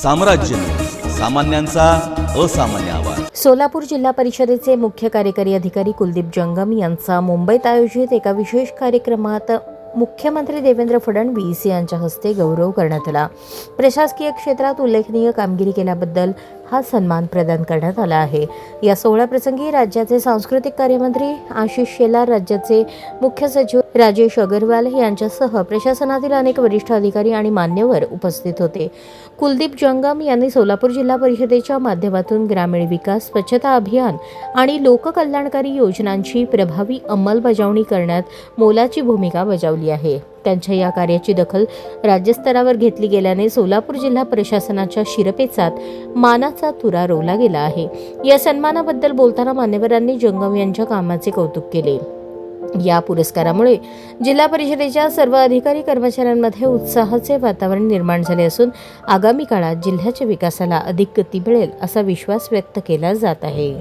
साम्राज्य, सामान्यांचा असामान्य आवाज। सोलापूर जिल्हा परिषदेचे मुख्य कार्यकारी अधिकारी कुलदीप जंगम यांचा मुंबईत आयोजित एका विशेष कार्यक्रमात मुख्यमंत्री देवेंद्र फडणवीस यांच्या हस्ते गौरव करण्यात आला। प्रशासकीय क्षेत्रात उल्लेखनीय कामगिरी केल्याबद्दल हा सन्मान प्रदान करण्यात आला आहे। या सोहळ्याप्रसंगी राज्याचे सांस्कृतिक कार्यमंत्री आशिष शेलार, राज्याचे मुख्य सचिव राजेश अग्रवाल यांच्यासह प्रशासनातील अनेक वरिष्ठ अधिकारी आणि मान्यवर उपस्थित होते। कुलदीप जंगम यांनी सोलापूर जिल्हा परिषदेच्या माध्यमातून ग्रामीण विकास, स्वच्छता अभियान आणि लोककल्याणकारी योजनांची प्रभावी अंमलबजावणी करण्यात मोलाची भूमिका बजावली आहे। त्यांच्या या कार्याची दखल राज्यस्तरावर घेतली गेल्याने सोलापूर जिल्हा प्रशासनाच्या शिरपेचात मानाचा तुरा रोवला गेला आहे। या सन्मानाबद्दल बोलताना मान्यवरांनी जंगम यांच्या कामाचे कौतुक केले। या पुरस्कारामुळे जिल्हा परिषदेच्या सर्व अधिकारी कर्मचाऱ्यांमध्ये उत्साहाचे वातावरण निर्माण झाले असून आगामी काळात जिल्ह्याच्या विकासाला अधिक गती मिळेल असा विश्वास व्यक्त केला जात आहे।